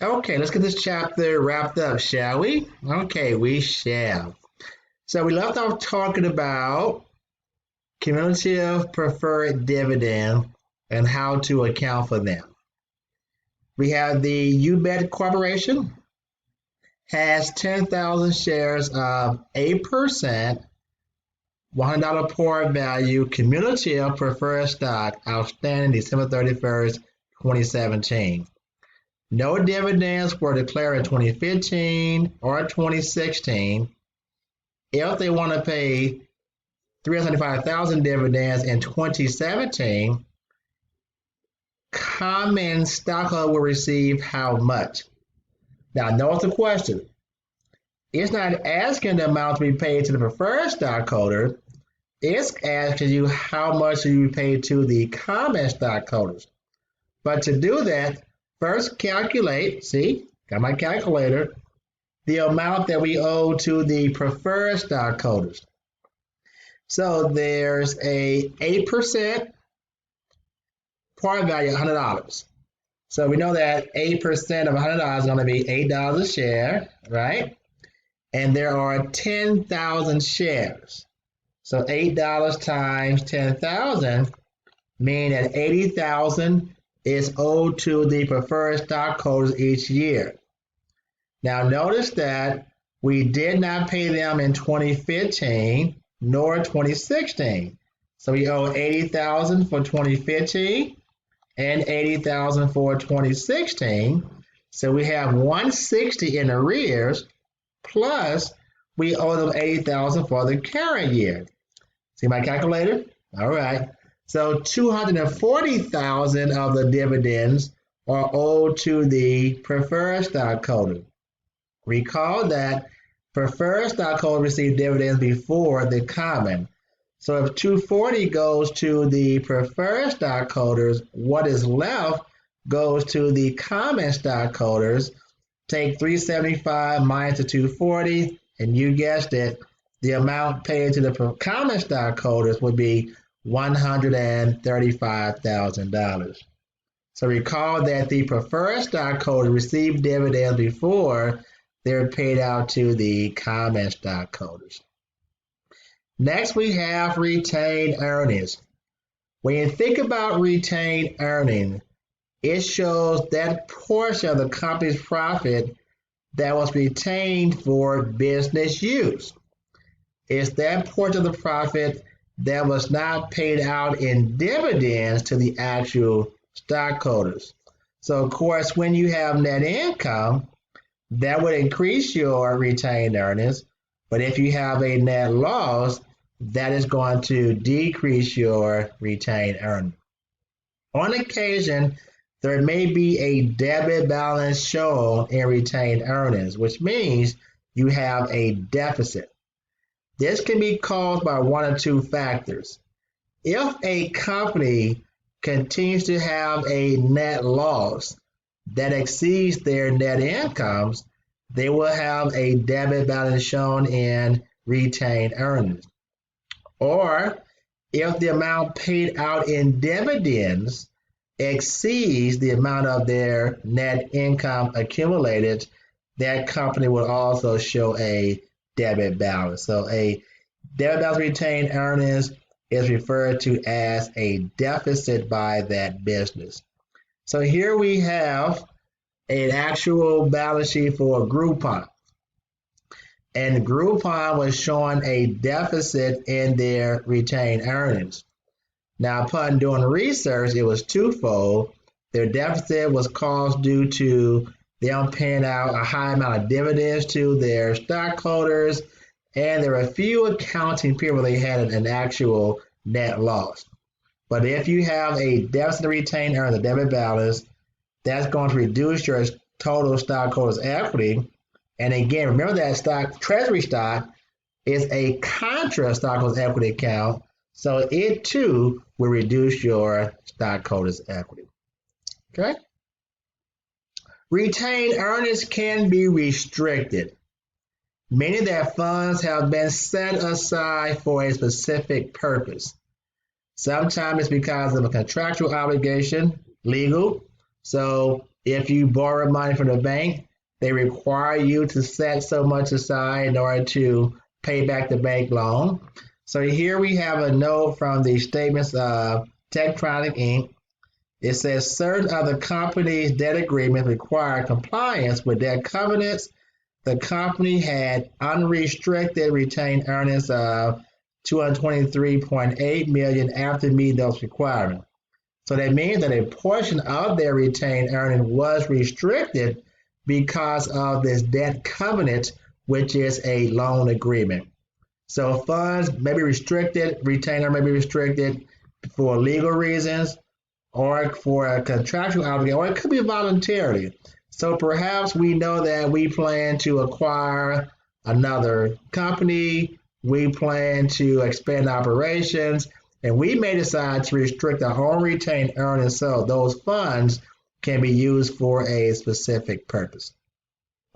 Okay, let's get this chapter wrapped up, shall we? Okay, we shall. So we left off talking about cumulative preferred dividend and how to account for them. We have the UBET Corporation has 10,000 shares of 8% $100 par value cumulative preferred stock outstanding December 31st, 2017. No dividends were declared in 2015 or 2016. If they want to pay 375,000 dividends in 2017, common stockholder will receive how much? Now, notice the question. It's not asking the amount to be paid to the preferred stockholder. It's asking you how much you pay to the common stockholders. But to do that, first calculate, see, got my calculator, the amount that we owe to the preferred stockholders. So there's a 8% par value, $100. So we know that 8% of $100 is going to be $8 a share, right? And there are 10,000 shares. So $8 times 10,000 means that 80,000 is owed to the preferred stockholders each year. Now notice that we did not pay them in 2015 nor 2016. So we owe 80,000 for 2015 and 80,000 for 2016. So we have 160 in arrears, plus we owe them 80,000 for the current year. See my calculator? All right. So 240,000 of the dividends are owed to the preferred stockholder. Recall that preferred stockholders receive dividends before the common. So if 240 goes to the preferred stockholders, what is left goes to the common stockholders. Take 375 minus the 240, and you guessed it, the amount paid to the common stockholders would be $135,000. So recall that the preferred stockholders received dividends before they're paid out to the common stockholders. Next, we have retained earnings. When you think about retained earnings, it shows that portion of the company's profit that was retained for business use. It's that portion of the profit that was not paid out in dividends to the actual stockholders. So, of course, when you have net income, that would increase your retained earnings. But if you have a net loss, that is going to decrease your retained earnings. On occasion, there may be a debit balance shown in retained earnings, which means you have a deficit. This can be caused by one or two factors. If a company continues to have a net loss that exceeds their net incomes, they will have a debit balance shown in retained earnings. Or if the amount paid out in dividends exceeds the amount of their net income accumulated, that company will also show a debit balance. So a debit balance retained earnings is referred to as a deficit by that business. So here we have an actual balance sheet for Groupon. And Groupon was showing a deficit in their retained earnings. Now, upon doing research, it was twofold. Their deficit was caused due to them paying out a high amount of dividends to their stockholders, and there were a few accounting periods where they had an actual net loss. But if you have a deficit retained earnings, a debit balance, that's going to reduce your total stockholders' equity. And again, remember that stock, treasury stock, is a contra stockholders' equity account, so it too will reduce your stockholders' equity. Okay? Retained earnings can be restricted, meaning that funds have been set aside for a specific purpose. Sometimes it's because of a contractual obligation, legal. So if you borrow money from the bank, they require you to set so much aside in order to pay back the bank loan. So here we have a note from the statements of Tektronic Inc. It says certain of the company's debt agreements require compliance with debt covenants. The company had unrestricted retained earnings of $223.8 million after meeting those requirements. So that means that a portion of their retained earnings was restricted because of this debt covenant, which is a loan agreement. So funds may be restricted, retainer may be restricted for legal reasons or for a contractual obligation, or it could be voluntarily. So perhaps we know that we plan to acquire another company, we plan to expand operations, and we may decide to restrict our own retained earnings so those funds can be used for a specific purpose.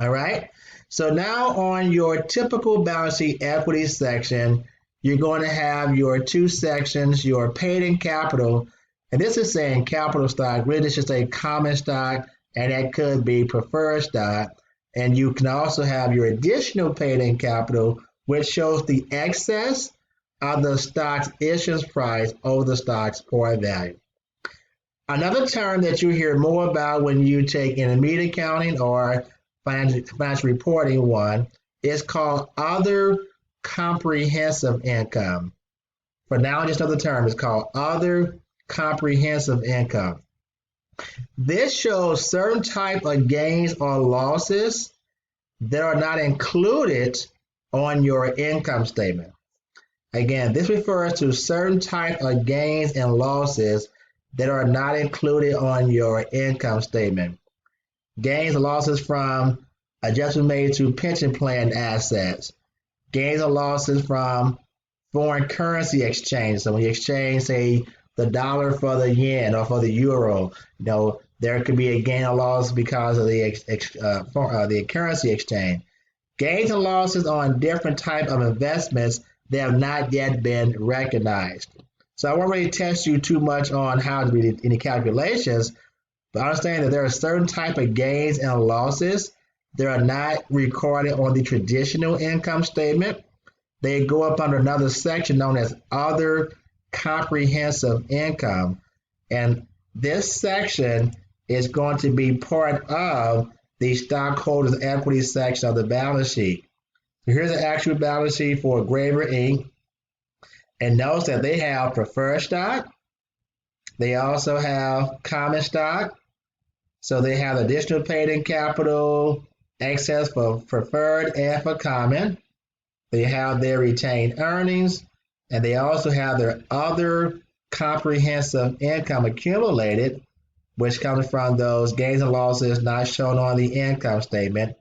All right. So now on your typical balance sheet equity section, you're going to have your two sections, your paid-in capital, and this is saying capital stock. Really, this should say common stock, and that could be preferred stock. And you can also have your additional paid-in capital, which shows the excess of the stock's issuance price over the stock's par value. Another term that you hear more about when you take intermediate accounting or financial reporting one is called other comprehensive income. For now, just another term is called other comprehensive income. This shows certain type of gains or losses that are not included on your income statement. Again, this refers to certain type of gains and losses that are not included on your income statement. Gains or losses from adjustments made to pension plan assets. Gains or losses from foreign currency exchange. So when you exchange, say, the dollar for the yen or for the euro, there could be a gain or loss because of the currency exchange. Gains and losses on different type of investments that have not yet been recognized. So I won't really test you too much on how to do any calculations, but understand that there are certain type of gains and losses that are not recorded on the traditional income statement. They go up under another section known as other comprehensive income. And this section is going to be part of the stockholders' equity section of the balance sheet. So here's the actual balance sheet for Graver Inc. And notice that they have preferred stock. They also have common stock. So they have additional paid-in capital, excess for preferred and for common. They have their retained earnings, and they also have their other comprehensive income accumulated, which comes from those gains and losses not shown on the income statement,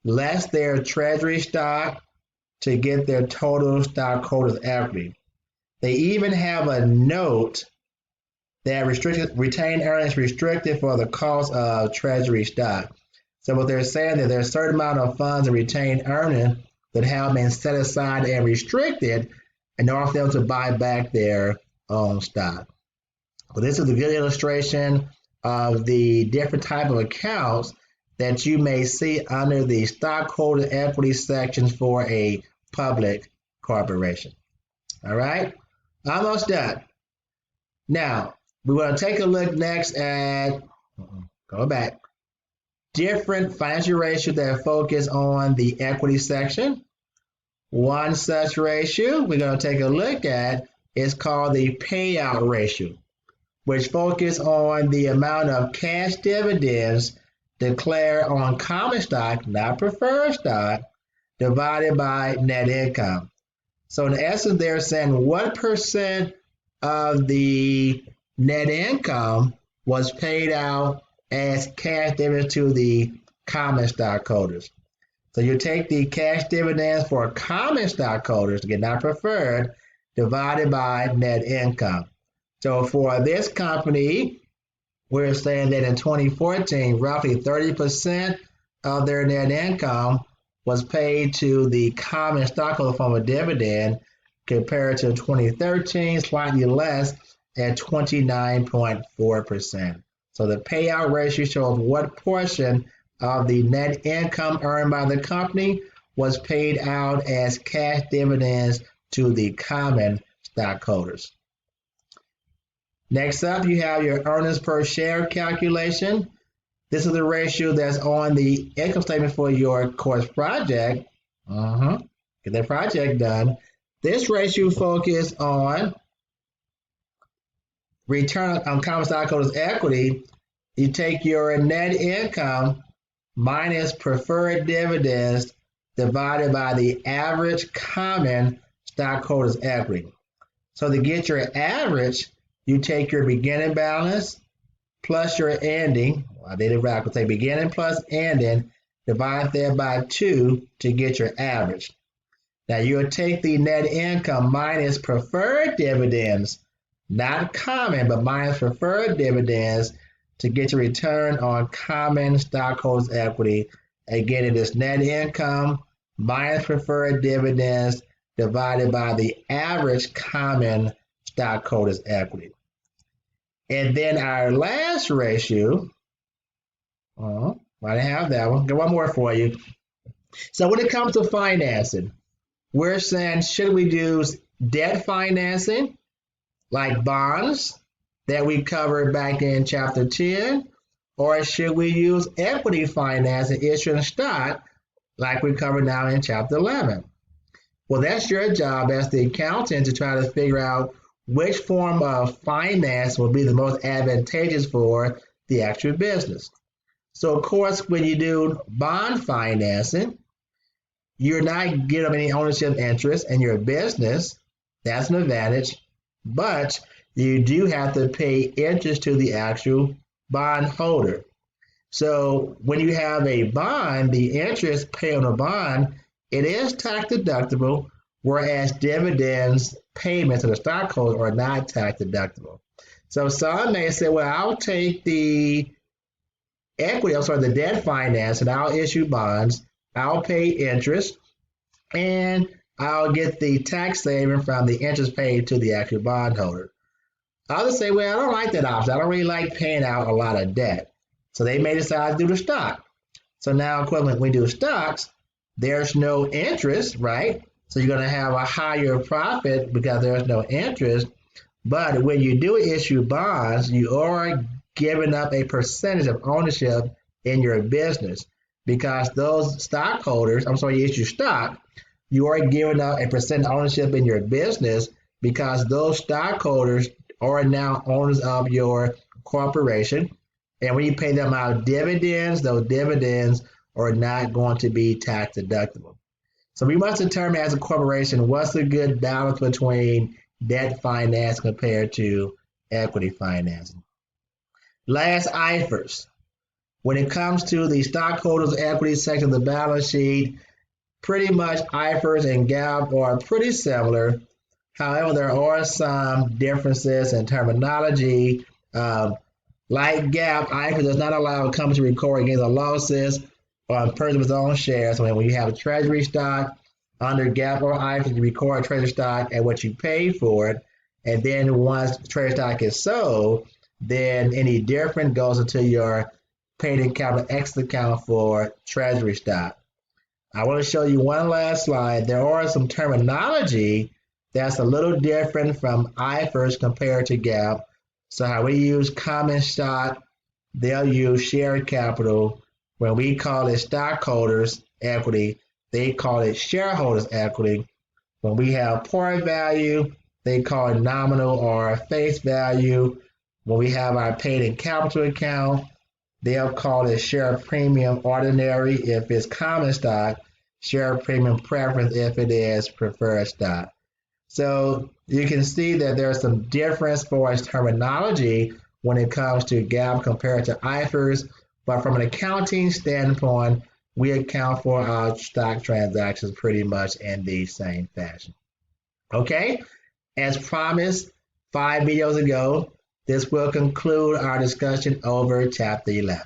less their treasury stock to get their total stockholders' equity. They even have a note that retained earnings restricted for the cost of treasury stock. So what they're saying is there's a certain amount of funds and retained earnings that have been set aside and restricted in order for them to buy back their own stock. Well, this is a good illustration of the different type of accounts that you may see under the stockholder equity sections for a public corporation. All right, almost done. Now, we want to take a look next at, different financial ratios that focus on the equity section. One such ratio we're going to take a look at is called the payout ratio, which focuses on the amount of cash dividends declared on common stock, not preferred stock, divided by net income. So in essence, they're saying what percent of the net income was paid out as cash dividends to the common stockholders. So you take the cash dividends for common stockholders, again, not preferred, divided by net income. So for this company, we're saying that in 2014, roughly 30% of their net income was paid to the common stockholder form of dividend, compared to 2013, slightly less at 29.4%. So the payout ratio shows what portion of the net income earned by the company was paid out as cash dividends to the common stockholders. Next up, you have your earnings per share calculation. This is the ratio that's on the income statement for your course project. Get that project done. This ratio focuses on return on common stockholders' equity. You take your net income minus preferred dividends divided by the average common stockholders' equity. So to get your average, you take your beginning balance plus your ending. I did it backwards. Take beginning plus ending, divide that by 2 to get your average. Now you'll take the net income minus preferred dividends, not common, but minus preferred dividends to get your return on common stockholders' equity. Again, it is net income minus preferred dividends divided by the average common stockholders' equity. And then our last ratio, I didn't have that one. Got one more for you. So when it comes to financing, we're saying, should we use debt financing like bonds that we covered back in chapter 10, or should we use equity financing, issuing stock like we covered now in chapter 11? Well, that's your job as the accountant to try to figure out which form of finance will be the most advantageous for the actual business. So, of course, when you do bond financing, you're not getting any ownership interest in your business. That's an advantage. But you do have to pay interest to the actual bond holder. So when you have a bond, the interest paid on a bond, it is tax deductible, whereas dividends payments to the stockholder are not tax deductible. So some may say, well, I'll take the the debt finance, and I'll issue bonds, I'll pay interest, and I'll get the tax saving from the interest paid to the actual bondholder. Others say, well, I don't like that option. I don't really like paying out a lot of debt. So they may decide to do the stock. So now, equivalent, when we do stocks, there's no interest, right? So you're going to have a higher profit because there's no interest. But when you do issue bonds, you are giving up a percentage of ownership in your business because those stockholders, you issue stock, you are giving up a percent ownership in your business because those stockholders are now owners of your corporation. And when you pay them out dividends, those dividends are not going to be tax deductible. So we must determine as a corporation what's a good balance between debt finance compared to equity financing. Last, IFRS. When it comes to the stockholders' equity section of the balance sheet, pretty much IFRS and GAAP are pretty similar. However, there are some differences in terminology. Like GAAP, IFRS does not allow a company to record gains or losses on purchase of its own shares. So when you have a treasury stock, under GAAP or IFRS, you record treasury stock at what you pay for it. And then once the treasury stock is sold, then any difference goes into your paid-in capital exit account for treasury stock. I want to show you one last slide. There are some terminology that's a little different from IFRS compared to GAAP. So how we use common stock, they'll use share capital. When we call it stockholders' equity, they call it shareholders' equity. When we have par value, they call it nominal or face value. When we have our paid-in capital account, they'll call it share premium ordinary if it's common stock, share premium preference if it is preferred stock. So you can see that there's some difference for its terminology when it comes to GAAP compared to IFRS, but from an accounting standpoint, we account for our stock transactions pretty much in the same fashion. Okay, as promised 5 videos ago, this will conclude our discussion over Chapter 11.